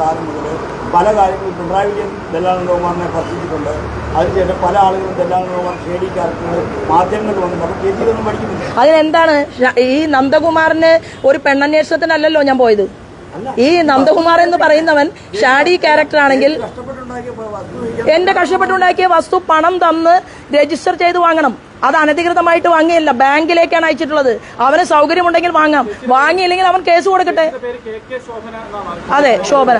കാലം മുതൽ പല കാര്യങ്ങളും പിണറായി വിജയൻ ദല്ലാൽ നന്ദകുമാറിനെ ഭർഷിച്ചിട്ടുണ്ട്. അതിനുശേഷം പല ആളുകളും ദല്ലാൽ നന്ദകുമാർ ഷേഡി ക്യാരക്ടറുകൾ മാധ്യമങ്ങളിൽ വന്നിട്ടുണ്ട്. അപ്പോൾ ചേച്ചി ഇതൊന്നും പഠിക്കുന്നില്ല. അതിനെന്താണ് ഈ നന്ദകുമാറിന് ഒരു പെണ്ണന്വേഷണത്തിനല്ലല്ലോ ഞാൻ പോയത്. ഈ നന്ദകുമാർ എന്ന് പറയുന്നവൻ ഷാഡി ക്യാരക്ടർ ആണെങ്കിൽ എന്റെ കഷ്ടപ്പെട്ടുണ്ടാക്കിയ വസ്തു പണം തന്ന് രജിസ്റ്റർ ചെയ്ത് വാങ്ങണം. അത് അനധികൃതമായിട്ട് വാങ്ങിയല്ല, ബാങ്കിലേക്കാണ് അയച്ചിട്ടുള്ളത്. അവന് സൗകര്യമുണ്ടെങ്കിൽ വാങ്ങാം, വാങ്ങിയില്ലെങ്കിൽ അവൻ കേസ് കൊടുക്കട്ടെ. അതെ, ശോഭന.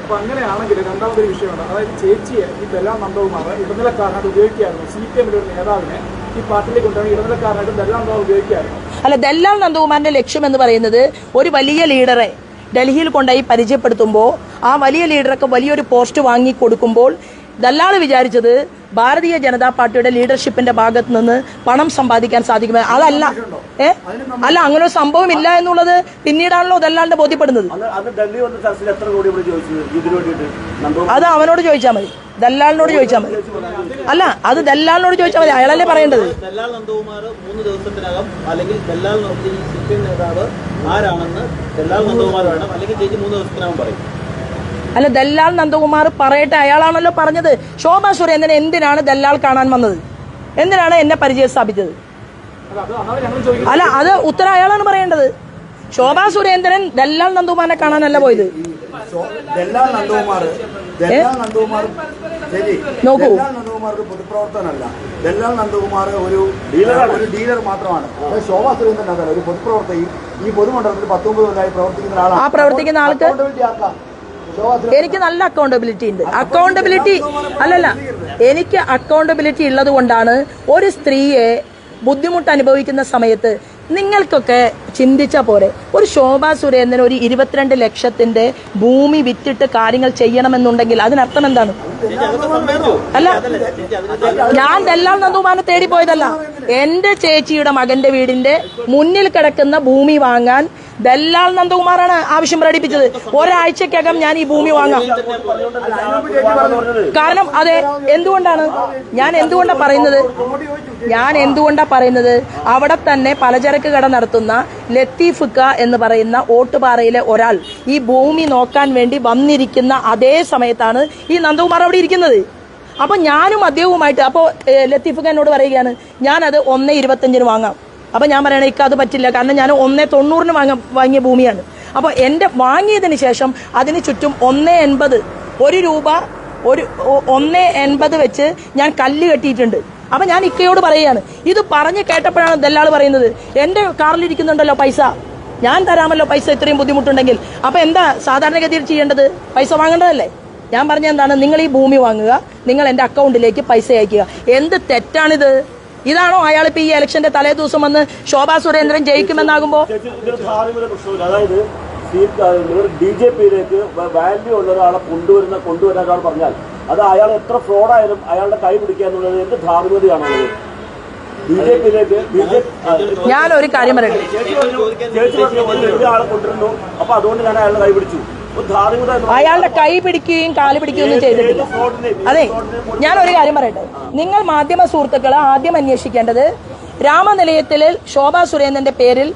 അപ്പൊ അങ്ങനെയാണെങ്കിൽ രണ്ടാമതൊരു വിഷയമുണ്ട്. അതായത് ചേച്ചിയെ ഈ ദല്ലാൽ നന്ദകുമാർ ഇടനിലക്കാരനായിട്ട് ഉപയോഗിക്കായിരുന്നു. CPM ഒരു നേതാവിനെ ഈ പാർട്ടിയിലേക്ക് കൊണ്ടുവന്ന് ഇടനിലക്കാരനായിട്ട് ദല്ലാൽ നന്ദകുമാർ ഉപയോഗിക്കായിരുന്നു. അല്ല, ദല്ലാൽ നന്ദകുമാറിന്റെ ലക്ഷ്യം എന്ന് പറയുന്നത് ഒരു വലിയ ലീഡറെ ഡൽഹിയിൽ കൊണ്ടുപോയി പരിചയപ്പെടുത്തുമ്പോൾ ആ വലിയ ലീഡർക്ക് വലിയൊരു പോസ്റ്റ് വാങ്ങി കൊടുക്കുമ്പോൾ ദല്ലാൾ വിചാരിച്ചത് ഭാരതീയ ജനതാ പാർട്ടിയുടെ ലീഡർഷിപ്പിന്റെ ഭാഗത്ത് നിന്ന് പണം സമ്പാദിക്കാൻ സാധിക്കും. അതല്ല, അല്ല, അങ്ങനെ ഒരു സംഭവം ഇല്ല എന്നുള്ളത് പിന്നീടാണല്ലോ ദല്ലാളിന്റെ ബോധ്യപ്പെടുന്നത്. അത് അവനോട് ചോദിച്ചാൽ മതി, ദല്ലാളിനോട് ചോദിച്ചാൽ മതി. അല്ല, അത് ദല്ലാളിനോട് ചോദിച്ചാൽ മതി, അയാളല്ലേ പറയേണ്ടത്. ദല്ലാൽ നന്ദകുമാർ 3 ദിവസത്തിനകം അല്ലെങ്കിൽ ദല്ലാൽ CPM നേതാവ് ആരാണെന്ന് ദല്ലാൽ നന്ദകുമാർ വേണം, അല്ലെങ്കിൽ ചേച്ചി 3 ദിവസത്തിനകം പറയും. അല്ല, ദല്ലാൽ നന്ദകുമാർ പറയട്ടെ, അയാളാണല്ലോ പറഞ്ഞത്. ശോഭാ സുരേന്ദ്രൻ എന്തിനാണ് ദല്ലാൽ കാണാൻ വന്നത്, എന്തിനാണ് എന്നെ പരിചയം സ്ഥാപിച്ചത്? അല്ല, അത് ഉത്തരം അയാളാണ് പറയേണ്ടത്. ശോഭാ സുരേന്ദ്രൻ ദല്ലാൽ നന്ദകുമാറിനെ കാണാനല്ല പോയത്. ദല്ലാൽ നന്ദകുമാർ നോക്കൂ, പൊതുപ്രവർത്തനല്ല. ദല്ലാൽ നന്ദകുമാർ ഒരു ഡീലർ മാത്രമാണ്. ശോഭാ സുരേന്ദ്രൻ അതല്ല, ഒരു പൊതുപ്രവർത്തകയും ഈ പൊതുമണ്ഡലത്തിൽ 19 കൊല്ലമായി പ്രവർത്തിക്കുന്ന ആളാണ്. ആ പ്രവർത്തിക്കുന്ന ആൾക്ക് എനിക്ക് നല്ല അക്കൗണ്ടബിലിറ്റി ഉണ്ട്. അക്കൗണ്ടബിലിറ്റി അല്ലല്ല, എനിക്ക് അക്കൗണ്ടബിലിറ്റി ഉള്ളത് കൊണ്ടാണ് ഒരു സ്ത്രീയെ ബുദ്ധിമുട്ട് അനുഭവിക്കുന്ന സമയത്ത് നിങ്ങൾക്കൊക്കെ ചിന്തിച്ച പോലെ ഒരു ശോഭാ സുരേന്ദ്രൻ ഒരു 22 ലക്ഷത്തിന്റെ ഭൂമി വിറ്റിട്ട് കാര്യങ്ങൾ ചെയ്യണമെന്നുണ്ടെങ്കിൽ അതിനർത്ഥം എന്താണ്? അല്ല, ഞാൻ ദല്ലാൽ നന്ദകുമാറിനെ തേടി പോയതല്ല. എന്റെ ചേച്ചിയുടെ മകന്റെ വീടിന്റെ മുന്നിൽ കിടക്കുന്ന ഭൂമി വാങ്ങാൻ ദല്ലാൽ നന്ദകുമാറാണ് ആവശ്യം പ്രകടിപ്പിച്ചത്. ഒരാഴ്ചക്കകം ഞാൻ ഈ ഭൂമി വാങ്ങാം. കാരണം അതെ, ഞാൻ എന്തുകൊണ്ടാ പറയുന്നത് അവിടെ തന്നെ പലചരക്ക് കട നടത്തുന്ന ലത്തീഫുക്ക എന്ന് പറയുന്ന ഓട്ടുപാറയിലെ ഒരാൾ ഈ ഭൂമി നോക്കാൻ വേണ്ടി വന്നിരിക്കുന്ന അതേ സമയത്താണ് ഈ നന്ദകുമാർ അവിടെ ഇരിക്കുന്നത്. അപ്പൊ ഞാനും അദ്ദേഹവുമായിട്ട്, അപ്പോ ലത്തീഫുക്ക എന്നോട് പറയുകയാണ് ഞാനത് 1.25 വാങ്ങാം. അപ്പൊ ഞാൻ പറയണേ ഇക്ക അത് പറ്റില്ല, കാരണം ഞാൻ 1.90 വാങ്ങിയ ഭൂമിയാണ്. അപ്പൊ എന്റെ വാങ്ങിയതിന് ശേഷം അതിന് ചുറ്റും 1.80 1 രൂപ 1.80 വെച്ച് ഞാൻ കല്ല് കെട്ടിയിട്ടുണ്ട്. അപ്പൊ ഞാൻ ഇക്കയോട് പറയുകയാണ്, ഇത് പറഞ്ഞ് കേട്ടപ്പോഴാണ് ദല്ലാൾ പറയുന്നത് എന്റെ കാറിലിരിക്കുന്നുണ്ടല്ലോ പൈസ, ഞാൻ തരാമല്ലോ പൈസ ഇത്രയും ബുദ്ധിമുട്ടുണ്ടെങ്കിൽ. അപ്പൊ എന്താ സാധാരണഗതിയിൽ ചെയ്യേണ്ടത്? പൈസ വാങ്ങേണ്ടതല്ലേ? ഞാൻ പറഞ്ഞ എന്താണ്, നിങ്ങൾ ഈ ഭൂമി വാങ്ങുക, നിങ്ങൾ എന്റെ അക്കൗണ്ടിലേക്ക് പൈസ അയക്കുക. എന്ത് തെറ്റാണിത്? ഇതാണോ അയാൾ ഇപ്പൊ ഈ ഇലക്ഷന്റെ തലേ ദിവസം വന്ന് ശോഭാ സുരേന്ദ്രൻ ജയിക്കുമെന്നാകുമ്പോ അതായത് BJPയിലേക്ക് വാല്യൂ ഉള്ള ഒരാളെ കൊണ്ടുവരാൻ ഒരാൾ പറഞ്ഞാൽ അത് അയാൾ എത്ര ഫ്രോഡായാലും അയാളുടെ കൈ പിടിക്കുക എന്നുള്ളത് എന്ത് ധാർമ്മികതയാണുള്ളത്? BJPയിലേക്ക് ഞാൻ ഒരു കാര്യം പറയട്ടെ, ആളെ കൊണ്ടുവരുന്നു, അപ്പൊ അതുകൊണ്ട് ഞാൻ അയാളുടെ കൈ പിടിച്ചു. അയാളുടെ കൈ പിടിക്കുകയും കാല് പിടിക്കുകയൊന്നും ചെയ്തിട്ടില്ല. അതെ, ഞാനൊരു കാര്യം പറയട്ടെ, നിങ്ങൾ മാധ്യമ സുഹൃത്തുക്കളെ ആദ്യം അന്വേഷിക്കേണ്ടത് രാമനിലയത്തിൽ ശോഭാ സുരേന്ദ്രന്റെ പേരിൽ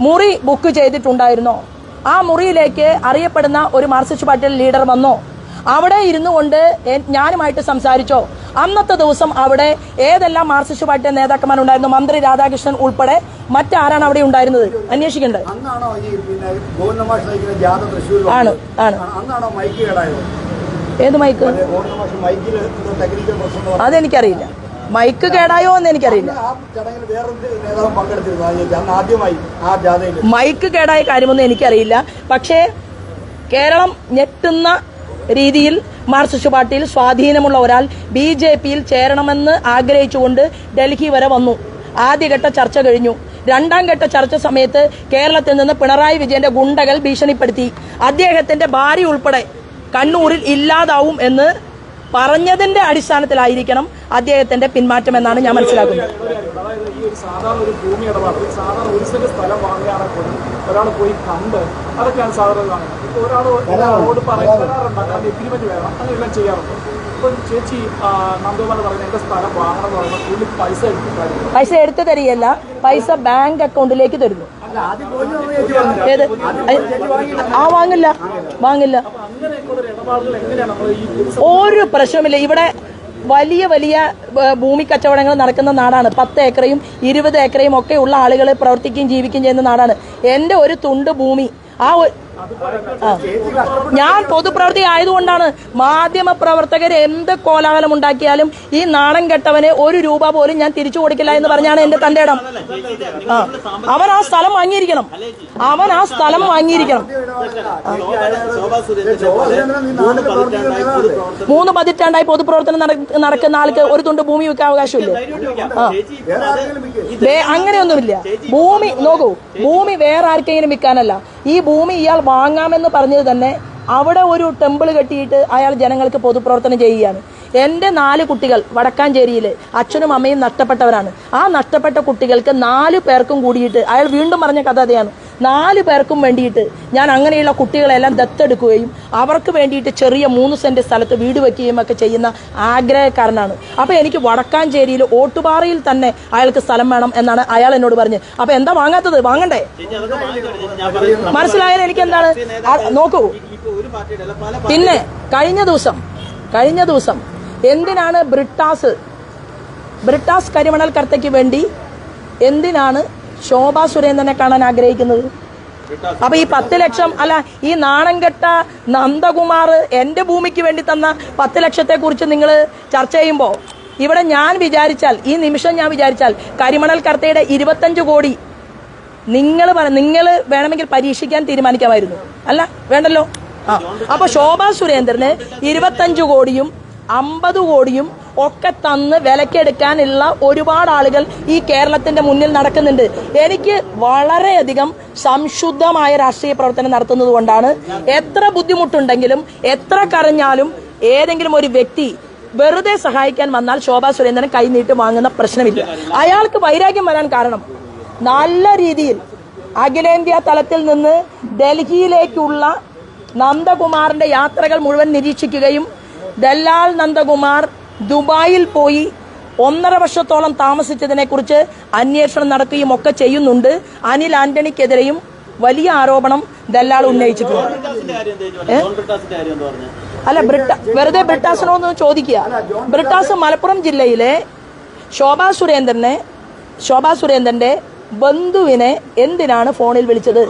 മുറി ബുക്ക് ചെയ്തിട്ടുണ്ടായിരുന്നോ? ആ മുറിയിലേക്ക് അറിയപ്പെടുന്ന ഒരു മാർക്സിസ്റ്റ് പാർട്ടി ലീഡർ വന്നോ? അവിടെ ഇരുന്നു കൊണ്ട് ഞാനുമായിട്ട് സംസാരിച്ചോ? അന്നത്തെ ദിവസം അവിടെ ഏതെല്ലാം മാർക്സിസ്റ്റ് പാർട്ടി നേതാക്കന്മാരുണ്ടായിരുന്നു? മന്ത്രി രാധാകൃഷ്ണൻ ഉൾപ്പെടെ മറ്റാരാണ് അവിടെ ഉണ്ടായിരുന്നത്? അന്വേഷിക്കേണ്ടത്. ആണ് ആണ് ഏത് മൈക്ക്? അതെനിക്കറിയില്ല. മൈക്ക് കേടായോ എന്ന് എനിക്കറിയില്ല. മൈക്ക് കേടായ കാര്യമൊന്നും എനിക്കറിയില്ല. പക്ഷേ കേരളം ഞെട്ടുന്ന രീതിയിൽ മാർക്സിസ്റ്റ് പാർട്ടിയിൽ സ്വാധീനമുള്ള ഒരാൾ BJPയിൽ ചേരണമെന്ന് ആഗ്രഹിച്ചുകൊണ്ട് ഡൽഹി വരെ വന്നു. ആദ്യഘട്ട ചർച്ച കഴിഞ്ഞു. 2ാം ഘട്ട ചർച്ച സമയത്ത് കേരളത്തിൽ നിന്ന് പിണറായി വിജയന്റെ ഗുണ്ടകൾ ഭീഷണിപ്പെടുത്തി അദ്ദേഹത്തിന്റെ ഭാര്യ ഉൾപ്പെടെ കണ്ണൂരിൽ ഇല്ലാതാവും എന്ന് പറഞ്ഞതിന്റെ അടിസ്ഥാനത്തിലായിരിക്കണം അദ്ദേഹത്തിന്റെ പിന്മാറ്റം എന്നാണ് ഞാൻ മനസ്സിലാക്കുന്നത്. സാധാരണ ഒരു ഭൂമി ഇടപാട്, സാധാരണ 1 സെന്റ് സ്ഥലം വാങ്ങുകയാണെങ്കിൽ പോലും ഒരാൾ പോയി കണ്ട് അതൊക്കെയാണ് സാധാരണ കാണുന്നത്. ഇപ്പോൾ ഒരാളോട് പറയാറുണ്ടാക്കാൻ എഗ്രിമെന്റ് വേണം, അങ്ങനെയെല്ലാം ചെയ്യാറുണ്ട്. ഇപ്പം ചേച്ചി നന്ദകുമാർ പറയുന്നത് എന്റെ സ്ഥലം വാങ്ങണം എന്ന് പറയുമ്പോൾ പുള്ളി പൈസ എടുത്തിട്ടായിരുന്നു. പൈസ എടുത്തു തരികയല്ല, പൈസ ബാങ്ക് അക്കൗണ്ടിലേക്ക് തരുന്നു. ഏത് വാങ്ങില്ല. അങ്ങനെയൊക്കെയുള്ള ഇടപാടുകൾ എങ്ങനെയാണ് നമ്മൾ ഈ ഒരു പ്രശ്നമില്ല. ഇവിടെ വലിയ വലിയ ഭൂമി കച്ചവടങ്ങൾ നടക്കുന്ന നാടാണ്. 10 ഏക്കറയും 20 ഏക്കറയും ഒക്കെ ഉള്ള ആളുകൾ പ്രവർത്തിക്കുകയും ജീവിക്കുകയും ചെയ്യുന്ന നാടാണ്. എൻ്റെ ഒരു തുണ്ട് ഭൂമി ഞാൻ പൊതുപ്രവർത്തി ആയതുകൊണ്ടാണ് മാധ്യമ പ്രവർത്തകർ എന്ത് കോലാഹലം ഉണ്ടാക്കിയാലും ഈ നാണം കെട്ടവന് 1 രൂപ പോലും ഞാൻ തിരിച്ചു കൊടുക്കില്ല എന്ന് പറഞ്ഞാണ് എന്റെ തന്റെ ഇടം. അവൻ ആ സ്ഥലം വാങ്ങിയിരിക്കണം. 3 പതിറ്റാണ്ടായി പൊതുപ്രവർത്തനം നടക്കുന്ന ആൾക്ക് ഒരു തുണ്ട് ഭൂമി വെക്കാൻ അവകാശമില്ല. അങ്ങനെയൊന്നുമില്ല. ഭൂമി നോക്കൂ, ഭൂമി വേറെ ആർക്കെങ്കിലും വിൽക്കാനല്ല. ഈ ഭൂമി ഇയാൾ വാങ്ങാമെന്ന് പറഞ്ഞത് തന്നെ അവിടെ ഒരു ടെമ്പിൾ കെട്ടിയിട്ട് അയാൾ ജനങ്ങൾക്ക് പൊതുപ്രവർത്തനം ചെയ്യുകയാണ്. എൻ്റെ 4 കുട്ടികൾ വടക്കാഞ്ചേരിയിൽ അച്ഛനും അമ്മയും നഷ്ടപ്പെട്ടവരാണ്. ആ നഷ്ടപ്പെട്ട കുട്ടികൾക്ക് 4 പേർക്കും കൂടിയിട്ട് അയാൾ വീണ്ടും പറഞ്ഞ കഥ അതെയാണ്. 4 പേർക്കും വേണ്ടിയിട്ട് ഞാൻ അങ്ങനെയുള്ള കുട്ടികളെല്ലാം ദത്തെടുക്കുകയും അവർക്ക് വേണ്ടിയിട്ട് ചെറിയ 3 സെന്റ് സ്ഥലത്ത് വീട് വെക്കുകയും ഒക്കെ ചെയ്യുന്ന ആഗ്രഹക്കാരനാണ്. അപ്പോൾ എനിക്ക് വടക്കാഞ്ചേരിയിൽ ഓട്ടുപാറയിൽ തന്നെ അയാൾക്ക് സ്ഥലം വേണം എന്നാണ് അയാൾ എന്നോട് പറഞ്ഞത്. അപ്പോൾ എന്താ വാങ്ങാത്തത്? വാങ്ങണ്ടേ? മനസ്സിലായാലും എനിക്ക് എന്താണ് നോക്കൂ. പിന്നെ കഴിഞ്ഞ ദിവസം എന്തിനാണ് ബ്രിട്ടാസ് കരിമണൽ കർത്തയ്ക്ക് വേണ്ടി എന്തിനാണ് ശോഭാ സുരേന്ദ്രനെ കാണാൻ ആഗ്രഹിക്കുന്നത്? അപ്പൊ ഈ 10 ലക്ഷം അല്ല, ഈ നാണംകെട്ട നന്ദകുമാർ എന്റെ ഭൂമിക്ക് വേണ്ടി തന്ന 10 ലക്ഷത്തെ കുറിച്ച് നിങ്ങൾ ചർച്ച ചെയ്യുമ്പോൾ ഇവിടെ ഈ നിമിഷം ഞാൻ വിചാരിച്ചാൽ കരിമണൽ കർത്തയുടെ 25 കോടി നിങ്ങൾ വേണമെങ്കിൽ പരീക്ഷിക്കാൻ തീരുമാനിക്കാമായിരുന്നു. അല്ല, വേണ്ടല്ലോ. അപ്പൊ ശോഭാ സുരേന്ദ്രന് 25 കോടിയും 50 കോടിയും ഒക്കെ തന്ന് വിലക്കെടുക്കാനുള്ള ഒരുപാട് ആളുകൾ ഈ കേരളത്തിന്റെ മുന്നിൽ നടക്കുന്നുണ്ട്. എനിക്ക് വളരെയധികം സംശുദ്ധമായ രാഷ്ട്രീയ പ്രവർത്തനം നടത്തുന്നത് കൊണ്ടാണ് എത്ര ബുദ്ധിമുട്ടുണ്ടെങ്കിലും എത്ര കരഞ്ഞാലും ഏതെങ്കിലും ഒരു വ്യക്തി വെറുതെ സഹായിക്കാൻ വന്നാൽ ശോഭാ സുരേന്ദ്രൻ കൈനീട്ട് വാങ്ങുന്ന പ്രശ്നമില്ല. അയാൾക്ക് വൈരാഗ്യം വരാൻ കാരണം നല്ല രീതിയിൽ അഖിലേന്ത്യാ തലത്തിൽ നിന്ന് ഡൽഹിയിലേക്കുള്ള നന്ദകുമാറിന്റെ യാത്രകൾ മുഴുവൻ നിരീക്ഷിക്കുകയും ദല്ലാൽ നന്ദകുമാർ ദുബായിൽ പോയി 1.5 വർഷത്തോളം താമസിച്ചതിനെ കുറിച്ച് അന്വേഷണം നടക്കുകയും ഒക്കെ ചെയ്യുന്നുണ്ട്. അനിൽ ആന്റണിക്കെതിരെയും വലിയ ആരോപണം ദല്ലാൽ ഉന്നയിച്ചിട്ടുണ്ട്. അല്ല, വെറുതെ ബ്രിട്ടാസിനോന്ന് ചോദിക്കുക. ബ്രിട്ടാസ് മലപ്പുറം ജില്ലയിലെ ശോഭാ സുരേന്ദ്രന്റെ ബന്ധുവിനെ എന്തിനാണ് ഫോണിൽ വിളിച്ചത്?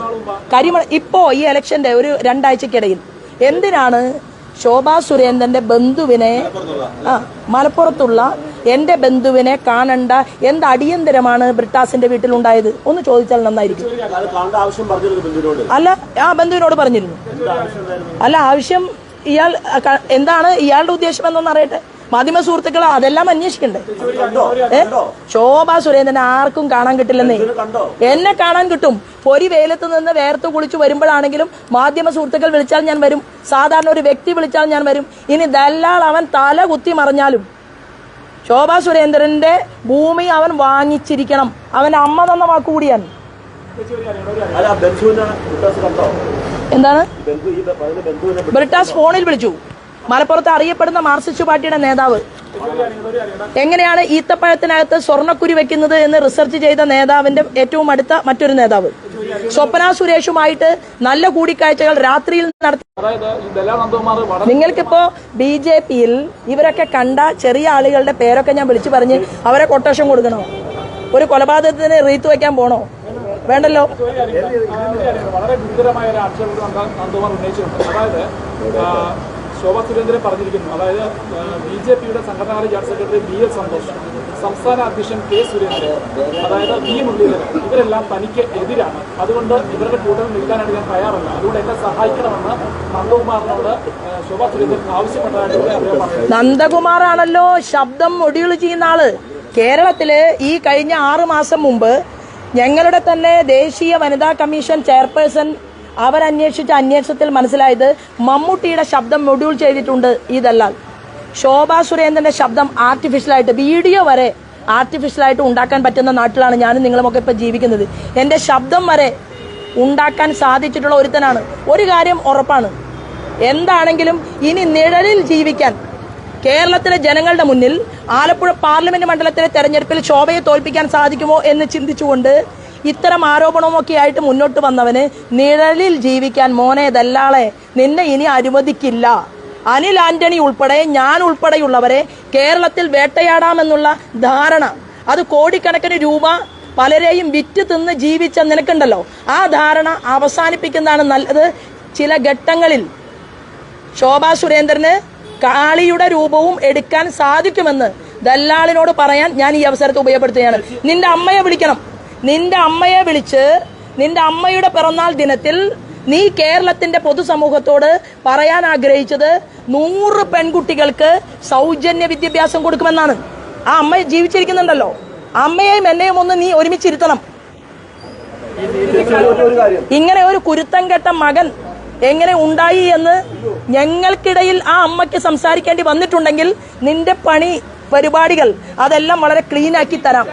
ഇപ്പോ ഈ ഇലക്ഷന്റെ ഒരു 2 ആഴ്ചക്കിടയിൽ എന്തിനാണ് ശോഭാ സുരേന്ദ്രന്റെ ബന്ധുവിനെ മലപ്പുറത്തുള്ള എന്റെ ബന്ധുവിനെ കാണണ്ട എന്ത് അടിയന്തരമാണ് ബ്രിട്ടാസിന്റെ വീട്ടിലുണ്ടായത് ഒന്ന് ചോദിച്ചാൽ നന്നായിരിക്കും. അല്ല, ആ ബന്ധുവിനോട് പറഞ്ഞിരുന്നു. അല്ല, ആവശ്യം എന്താണ് ഇയാളുടെ ഉദ്ദേശം എന്നൊന്ന് അറിയട്ടെ. മാധ്യമ സുഹൃത്തുക്കൾ അതെല്ലാം അന്വേഷിക്കണ്ടേ? ശോഭാ സുരേന്ദ്രനെ ആർക്കും കാണാൻ കിട്ടില്ലെന്നേ. എന്നെ കാണാൻ കിട്ടും. പൊരി വെയിലത്ത് നിന്ന് വേർത്ത് കുളിച്ചു വരുമ്പോഴാണെങ്കിലും മാധ്യമ സുഹൃത്തുക്കൾ വിളിച്ചാൽ ഞാൻ വരും. സാധാരണ ഒരു വ്യക്തി വിളിച്ചാൽ ഞാൻ വരും. ഇനി ദല്ലാൾ അവൻ തല കുത്തി മറിഞ്ഞാലും ശോഭാ സുരേന്ദ്രന്റെ ഭൂമി അവൻ വാങ്ങിച്ചിരിക്കണം. അവന്റെ അമ്മ തന്ന വാക്കുകൂടിയാണ്. എന്താണ്? ബ്രിട്ടാസ് ഫോണിൽ വിളിച്ചു. മലപ്പുറത്ത് അറിയപ്പെടുന്ന മാർക്സിസ്റ്റ് പാർട്ടിയുടെ നേതാവ്. എങ്ങനെയാണ് ഈത്തപ്പഴത്തിനകത്ത് സ്വർണ്ണക്കുരി വെക്കുന്നത് എന്ന് റിസർച്ച് ചെയ്ത നേതാവിന്റെ ഏറ്റവും അടുത്ത മറ്റൊരു നേതാവ്. സ്വപ്ന സുരേഷുമായിട്ട് നല്ല കൂടിക്കാഴ്ചകൾ രാത്രിയിൽ നടത്തി. നിങ്ങൾക്കിപ്പോ BJPയിൽ ഇവരൊക്കെ കണ്ട ചെറിയ ആളുകളുടെ പേരൊക്കെ ഞാൻ വിളിച്ചു പറഞ്ഞ് അവരെ കൊട്ടേഷൻ കൊടുക്കണോ? ഒരു കൊലപാതകത്തിന് റീത്ത് വയ്ക്കാൻ പോണോ? വേണ്ടല്ലോ. വളരെ ഗുരുതരമായ ഒരു ആക്ഷേപം നന്ദകുമാർ ഉന്നയിച്ചിട്ടുണ്ട്. അതായത് ശോഭാ സുരേന്ദ്രൻ പറഞ്ഞിരിക്കുന്നു, അതായത് BJPയുടെ സംഘടനാ ജനറൽ സെക്രട്ടറി BL സന്തോഷ്, സംസ്ഥാന അധ്യക്ഷൻ K സുരേന്ദ്രൻ, അതായത് V മുരളീധരൻ, ഇവരെല്ലാം തനിക്ക് എതിരാണ്. അതുകൊണ്ട് ഇവരുടെ കൂട്ടത്തിൽ നിൽക്കാനായിട്ട് ഞാൻ തയ്യാറല്ല. അതുകൊണ്ട് എന്നെ സഹായിക്കണമെന്ന് നന്ദകുമാറിനോട് ശോഭാ സുരേന്ദ്രൻ ആവശ്യപ്പെട്ടതായിട്ട് അദ്ദേഹം പറഞ്ഞു. നന്ദകുമാറാണല്ലോ ശബ്ദം മൊഡ്യൂൾ ചെയ്യുന്ന ആള്. കേരളത്തില് ഈ കഴിഞ്ഞ 6 മാസം മുമ്പ് ഞങ്ങളുടെ തന്നെ ദേശീയ വനിതാ കമ്മീഷൻ ചെയർപേഴ്സൺ അവരന്വേഷിച്ച അന്വേഷണത്തിൽ മനസ്സിലായത് മമ്മൂട്ടിയുടെ ശബ്ദം മൊഡ്യൂൾ ചെയ്തിട്ടുണ്ട് ഈ ദല്ലാൽ. ശോഭാ സുരേന്ദ്രന്റെ ശബ്ദം ആർട്ടിഫിഷ്യലായിട്ട്, വീഡിയോ വരെ ആർട്ടിഫിഷ്യലായിട്ട് ഉണ്ടാക്കാൻ പറ്റുന്ന നാട്ടിലാണ് ഞാനും നിങ്ങളുമൊക്കെ ഇപ്പൊ ജീവിക്കുന്നത്. എന്റെ ശബ്ദം വരെ ഉണ്ടാക്കാൻ സാധിച്ചിട്ടുള്ള ഒരുത്തനാണ്. ഒരു കാര്യം ഉറപ്പാണ്, എന്താണെങ്കിലും ഇനി നിഴലിൽ ജീവിക്കാൻ കേരളത്തിലെ ജനങ്ങളുടെ മുന്നിൽ ആലപ്പുഴ പാർലമെന്റ് മണ്ഡലത്തിലെ തെരഞ്ഞെടുപ്പിൽ ശോഭയെ തോൽപ്പിക്കാൻ സാധിക്കുമോ എന്ന് ചിന്തിച്ചുകൊണ്ട് ഇത്തരം ആരോപണമൊക്കെ ആയിട്ട് മുന്നോട്ട് വന്നവന് നിഴലിൽ ജീവിക്കാൻ മോനെ ദല്ലാളെ നിന്നെ ഇനി അനുവദിക്കില്ല. അനിൽ ആന്റണി ഉൾപ്പെടെ ഞാൻ ഉൾപ്പെടെയുള്ളവരെ കേരളത്തിൽ വേട്ടയാടാമെന്നുള്ള ധാരണ, അത് കോടിക്കണക്കിന് രൂപ പലരെയും വിറ്റ് തിന്ന് ജീവിച്ച നിനക്കുണ്ടല്ലോ, ആ ധാരണ അവസാനിപ്പിക്കുന്നതാണ് നല്ലത്. ചില ഘട്ടങ്ങളിൽ ശോഭാ സുരേന്ദ്രന് കാളിയുടെ രൂപവും എടുക്കാൻ സാധിക്കുമെന്ന് ദല്ലാളിനോട് പറയാൻ ഞാൻ ഈ അവസരത്തെ ഉപയോഗപ്പെടുത്തുകയാണ്. നിന്റെ അമ്മയെ വിളിക്കണം. നിന്റെ അമ്മയെ വിളിച്ച് നിന്റെ അമ്മയുടെ പിറന്നാൾ ദിനത്തിൽ നീ കേരളത്തിന്റെ പൊതുസമൂഹത്തോട് പറയാൻ ആഗ്രഹിച്ചത് 100 പെൺകുട്ടികൾക്ക് സൗജന്യ വിദ്യാഭ്യാസം കൊടുക്കുമെന്നാണ്. ആ അമ്മ ജീവിച്ചിരിക്കുന്നുണ്ടല്ലോ, അമ്മയെയും എന്നെയും ഒന്ന് നീ ഒരുമിച്ചിരുത്തണം. ഇങ്ങനെ ഒരു കുരുത്തം കെട്ട മകൻ എങ്ങനെ ഉണ്ടായി എന്ന് ഞങ്ങൾക്കിടയിൽ ആ അമ്മയ്ക്ക് സംസാരിക്കേണ്ടി വന്നിട്ടുണ്ടെങ്കിൽ നിന്റെ പണി പരിപാടികൾ അതെല്ലാം വളരെ ക്ലീൻ ആക്കി തരാം.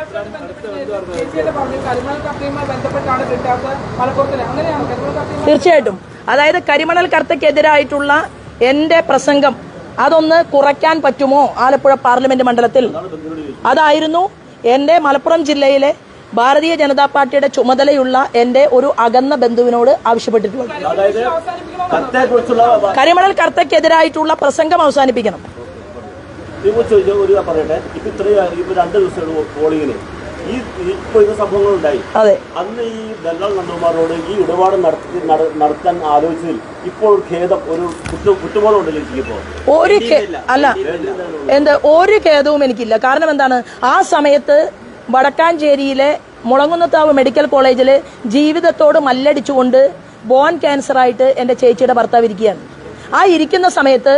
തീർച്ചയായിട്ടും. അതായത് കരിമണൽ കർത്തയ്ക്കെതിരായിട്ടുള്ള എന്റെ പ്രസംഗം അതൊന്ന് കുറയ്ക്കാൻ പറ്റുമോ ആലപ്പുഴ പാർലമെന്റ് മണ്ഡലത്തിൽ? അതായിരുന്നു എന്റെ മലപ്പുറം ജില്ലയിലെ ഭാരതീയ ജനതാ പാർട്ടിയുടെ ചുമതലയുള്ള എന്റെ ഒരു അകന്ന ബന്ധുവിനോട് ആവശ്യപ്പെട്ടിട്ടുള്ളത്. കരിമണൽ കർത്തയ്ക്കെതിരായിട്ടുള്ള പ്രസംഗം അവസാനിപ്പിക്കണം. പറയട്ടെ, ഇപ്പൊ ഇത്രയും 2 ദിവസം പോളിങ്ങിന് ഇപ്പൊ ഇത് സംഭവങ്ങളുണ്ടായി. അതെ, അന്ന് ഈ ദല്ലാൽ നന്ദകുമാറോട് ഈ ഇടപാട് നടത്താൻ ആലോചിച്ചതിൽ ഇപ്പോൾ ഖേദം, ഒരു കുറ്റബോധം ഉണ്ടല്ലോ എനിക്കിപ്പോ? ഒരു ഖേദവും എനിക്കില്ല. കാരണം എന്താണ്, ആ സമയത്ത് വടക്കാഞ്ചേരിയിലെ മുളങ്ങുന്നത്താവ് മെഡിക്കൽ കോളേജിൽ ജീവിതത്തോട് മല്ലടിച്ചുകൊണ്ട് ബോൺ ക്യാൻസറായിട്ട് എൻ്റെ ചേച്ചിയുടെ ഭർത്താവ് ഇരിക്കുകയാണ്. ആ ഇരിക്കുന്ന സമയത്ത്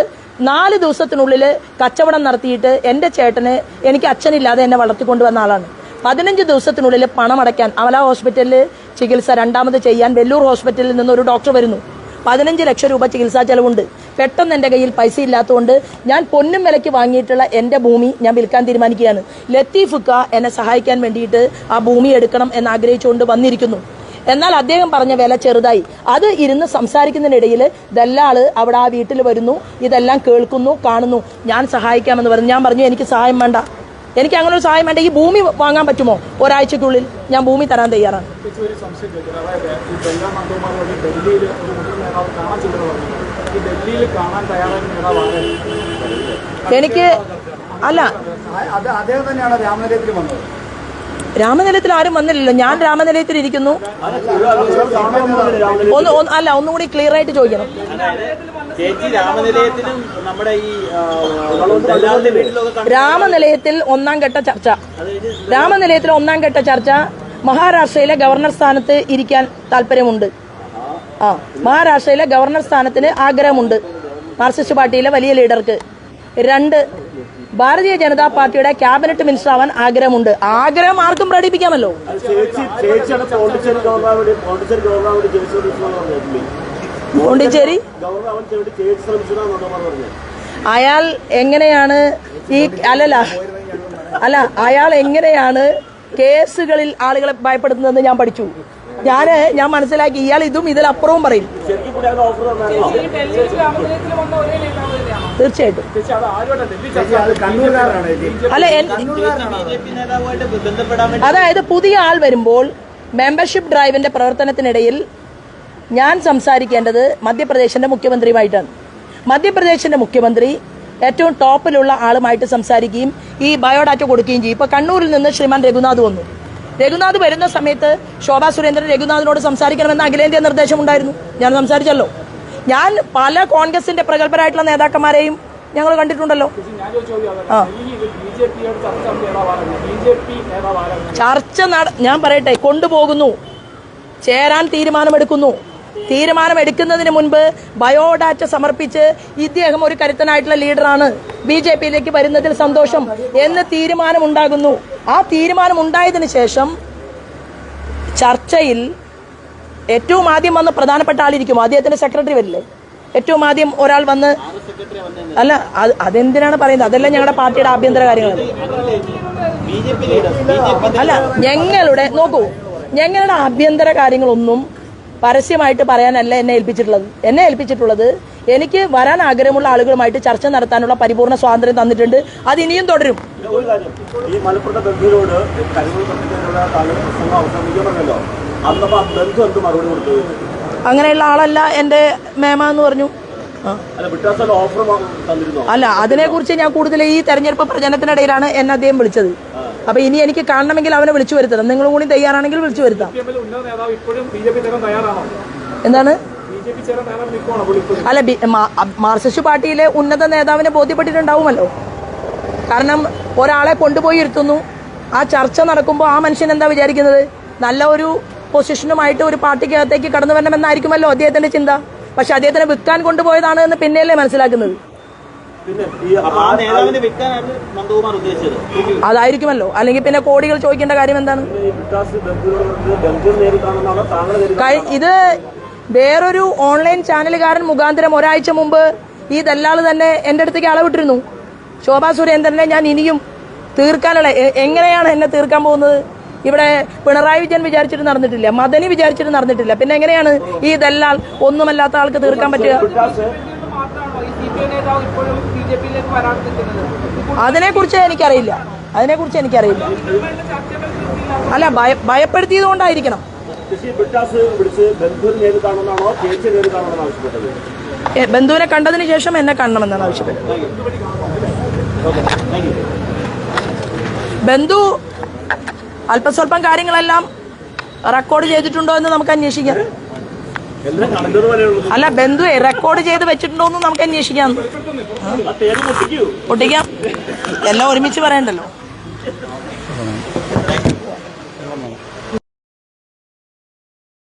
4 ദിവസത്തിനുള്ളിൽ കച്ചവടം നടത്തിയിട്ട് എൻ്റെ ചേട്ടന്, എനിക്ക് അച്ഛനില്ലാതെ എന്നെ വളർത്തിക്കൊണ്ടുവന്ന ആളാണ്, 15 ദിവസത്തിനുള്ളിൽ പണം അടയ്ക്കാൻ അമല ഹോസ്പിറ്റലിൽ ചികിത്സ രണ്ടാമത് ചെയ്യാൻ വെല്ലൂർ ഹോസ്പിറ്റലിൽ നിന്ന് ഒരു ഡോക്ടർ വരുന്നു. 15 ലക്ഷം രൂപ ചികിത്സാ ചെലവുണ്ട്. പെട്ടെന്ന് എൻ്റെ കയ്യിൽ പൈസ ഇല്ലാത്തതുകൊണ്ട് ഞാൻ പൊന്നും വിലയ്ക്ക് വാങ്ങിയിട്ടുള്ള എൻ്റെ ഭൂമി ഞാൻ വിൽക്കാൻ തീരുമാനിക്കുകയാണ്. ലത്തീഫുക്ക എന്നെ സഹായിക്കാൻ വേണ്ടിയിട്ട് ആ ഭൂമി എടുക്കണം എന്നാഗ്രഹിച്ചുകൊണ്ട് വന്നിരിക്കുന്നു. എന്നാൽ അദ്ദേഹം പറഞ്ഞ വില ചെറുതായി. അത് ഇരുന്ന് സംസാരിക്കുന്നതിനിടയിൽ ദല്ലാള് അവിടെ ആ വീട്ടിൽ വരുന്നു, ഇതെല്ലാം കേൾക്കുന്നു, കാണുന്നു. ഞാൻ സഹായിക്കാമെന്ന് പറഞ്ഞു. ഞാൻ പറഞ്ഞു എനിക്ക് സഹായം വേണ്ട, എനിക്ക് അങ്ങനെ ഒരു സഹായം വേണ്ട. ഈ ഭൂമി വാങ്ങാൻ പറ്റുമോ? ഒരാഴ്ചക്കുള്ളിൽ ഞാൻ ഭൂമി തരാൻ തയ്യാറാണ്. എനിക്ക് അല്ല, അദ്ദേഹം തന്നെയാണ് രാമനിലയത്തിൽ വന്നത്. രാമനിലയത്തിൽ ആരും വന്നില്ലല്ലോ. ഞാൻ രാമനിലയത്തിൽ ഇരിക്കുന്നു. ഒന്നുകൂടി ക്ലിയർ ആയിട്ട് ചോദിക്കണം. രാമനിലയത്തിൽ ഒന്നാം ഘട്ട ചർച്ച മഹാരാഷ്ട്രയിലെ ഗവർണർ സ്ഥാനത്ത് ഇരിക്കാൻ താല്പര്യമുണ്ട്. മഹാരാഷ്ട്രയിലെ ഗവർണർ സ്ഥാനത്തിന് ആഗ്രഹമുണ്ട് മാർക്സിസ്റ്റ് പാർട്ടിയിലെ വലിയ ലീഡർക്ക്. 2, ഭാരതീയ ജനതാ പാർട്ടിയുടെ ക്യാബിനറ്റ് മിനിസ്റ്റർ ആവാൻ ആഗ്രഹമുണ്ട്. ആഗ്രഹം ആർക്കും പ്രകടിപ്പിക്കാമല്ലോ. പോണ്ടിച്ചേരി അയാൾ എങ്ങനെയാണ് അയാൾ എങ്ങനെയാണ് കേസുകളിൽ ആളുകളെ ഭയപ്പെടുത്തുന്നതെന്ന് ഞാൻ പഠിച്ചു. ഞാൻ മനസ്സിലാക്കി. ഇയാൾ ഇതും ഇതിലപ്പുറവും പറയും. തീർച്ചയായിട്ടും. അതായത് പുതിയ ആൾ വരുമ്പോൾ മെമ്പർഷിപ്പ് ഡ്രൈവിന്റെ പ്രവർത്തനത്തിനിടയിൽ ഞാൻ സംസാരിക്കേണ്ടത് മധ്യപ്രദേശിന്റെ മുഖ്യമന്ത്രിയുമായിട്ടാണ്. മധ്യപ്രദേശിന്റെ മുഖ്യമന്ത്രി ഏറ്റവും ടോപ്പിലുള്ള ആളുമായിട്ട് സംസാരിക്കുകയും ഈ ബയോഡാറ്റ കൊടുക്കുകയും ചെയ്യും. ഇപ്പൊ കണ്ണൂരിൽ നിന്ന് ശ്രീമാൻ രഘുനാഥ് വന്നു. രഘുനാഥ് വരുന്ന സമയത്ത് ശോഭാ സുരേന്ദ്രൻ രഘുനാഥിനോട് സംസാരിക്കണമെന്ന് അഖിലേന്ത്യാ നിർദ്ദേശമുണ്ടായിരുന്നു. ഞാൻ സംസാരിച്ചല്ലോ. ഞാൻ പല കോൺഗ്രസിന്റെ പ്രഗത്ഭരായിട്ടുള്ള നേതാക്കന്മാരെയും ഞങ്ങൾ കണ്ടിട്ടുണ്ടല്ലോ. ചർച്ച ഞാൻ പറയട്ടെ, കൊണ്ടുപോകുന്നു, ചേരാൻ തീരുമാനമെടുക്കുന്നു. തീരുമാനമെടുക്കുന്നതിന് മുൻപ് ബയോഡാറ്റ സമർപ്പിച്ച് ഇദ്ദേഹം ഒരു കരുത്തനായിട്ടുള്ള ലീഡറാണ്, BJPയിലേക്ക് വരുന്നതിൽ സന്തോഷം എന്ന് തീരുമാനമുണ്ടാകുന്നു. ആ തീരുമാനമുണ്ടായതിനു ശേഷം ചർച്ചയിൽ ഏറ്റവും ആദ്യം വന്ന് പ്രധാനപ്പെട്ട ആളിരിക്കും. അദ്ദേഹത്തിന്റെ സെക്രട്ടറി വരില്ലേ? ഏറ്റവും ആദ്യം ഒരാൾ വന്ന് അതെന്തിനാണ് പറയുന്നത്? അതെല്ലാം ഞങ്ങളുടെ പാർട്ടിയുടെ ആഭ്യന്തര കാര്യങ്ങളാണ്. ഞങ്ങളുടെ ആഭ്യന്തര കാര്യങ്ങളൊന്നും പരസ്യമായിട്ട് പറയാനല്ല എന്നെ ഏൽപ്പിച്ചിട്ടുള്ളത് എനിക്ക് വരാൻ ആഗ്രഹമുള്ള ആളുകളുമായിട്ട് ചർച്ച നടത്താനുള്ള പരിപൂർണ്ണ സ്വാതന്ത്ര്യം തന്നിട്ടുണ്ട്. അത് ഇനിയും തുടരും. ഒരു കാര്യം, ഈ മലപ്പുറത്തെ ബന്ധുവിനോട് കരിമൂൽ പദ്ധതിയിലുള്ള താങ്കളുടെ പ്രസംഗം അവസാനിപ്പിക്കണമല്ലോ, അന്നപ്പോ ആ ബന്ധു എന്ത് മറുപടി കൊടുത്തത്? അങ്ങനെയുള്ള ആളല്ല എൻ്റെ മേമ എന്ന് പറഞ്ഞു. അല്ല, വിട്ടാസല്ല ഓഫർ തന്നിരുന്നോ? അല്ല, അതിനെക്കുറിച്ച് ഞാൻ കൂടുതൽ ഈ തെരഞ്ഞെടുപ്പ് പ്രചരണത്തിനിടയിലാണ് എന്നെ അദ്ദേഹം വിളിച്ചത്. അപ്പൊ ഇനി എനിക്ക് കാണണമെങ്കിൽ അവനെ വിളിച്ചു വരുത്തണം. നിങ്ങളും കൂടി തയ്യാറാണെങ്കിൽ വിളിച്ചു വരുത്താം. ഉന്നത നേതാവ് ഇപ്പോഴും ബിജെപി ചേരാൻ തയ്യാറാണോ? എന്താണ്? ബിജെപി ചേരാൻ തയ്യാറാണ് നിൽക്കുവാണോ പുള്ളി? അല്ല, മാർക്സിസ്റ്റ് പാർട്ടിയിലെ ഉന്നത നേതാവിനെ ബോധ്യപ്പെട്ടിട്ടുണ്ടാവുമല്ലോ. കാരണം ഒരാളെ കൊണ്ടുപോയി ഇരുത്തുന്നു, ആ ചർച്ച നടക്കുമ്പോൾ ആ മനുഷ്യൻ എന്താ വിചാരിക്കുന്നത്? നല്ല ഒരു പൊസിഷനുമായിട്ട് ഒരു പാർട്ടിക്കകത്തേക്ക് കടന്നു വരണമെന്നായിരിക്കുമല്ലോ അദ്ദേഹത്തിന്റെ ചിന്ത. പക്ഷെ അദ്ദേഹത്തിനെ വിൽക്കാൻ കൊണ്ടുപോയതാണ് എന്ന് പിന്നെയല്ലേ മനസ്സിലാക്കുന്നത്. അതായിരിക്കുമല്ലോ, അല്ലെങ്കിൽ പിന്നെ കോടികൾ ചോദിക്കേണ്ട കാര്യം എന്താണ്? ഇത് വേറൊരു ഓൺലൈൻ ചാനലുകാരൻ മുഖാന്തരം ഒരാഴ്ച മുമ്പ് ഈ ദല്ലാള് തന്നെ എന്റെ അടുത്തേക്ക് അളവിട്ടിരുന്നു. ശോഭാ സുരേന്ദ്രനെ ഞാൻ ഇനിയും തീർക്കാനുള്ള, എങ്ങനെയാണ് എന്നെ തീർക്കാൻ പോകുന്നത്? ഇവിടെ പിണറായി വിജയൻ വിചാരിച്ചിട്ട് നടന്നിട്ടില്ല, മദനി വിചാരിച്ചിട്ട് നടന്നിട്ടില്ല, പിന്നെ എങ്ങനെയാണ് ഈ ദല്ലാൽ ഒന്നുമല്ലാത്ത ആൾക്ക് തീർക്കാൻ പറ്റുക? അതിനെക്കുറിച്ച് എനിക്കറിയില്ല. അല്ല, ഭയപ്പെടുത്തിയത് കൊണ്ടായിരിക്കണം. ബന്ധുവിനെ കണ്ടതിന് ശേഷം എന്നെ കാണണമെന്നാണ് ആവശ്യപ്പെട്ടത്. ബന്ധു അല്പസ്വല്പം കാര്യങ്ങളെല്ലാം റെക്കോർഡ് ചെയ്തിട്ടുണ്ടോ എന്ന് നമുക്ക് അന്വേഷിക്കാം. അല്ല, ബന്ധു റെക്കോർഡ് ചെയ്ത് വെച്ചിട്ടുണ്ടോ എന്ന് നമുക്ക് അന്വേഷിക്കാം. ഒട്ടിക്കാം, എല്ലാം ഒരുമിച്ച് പറയണ്ടല്ലോ.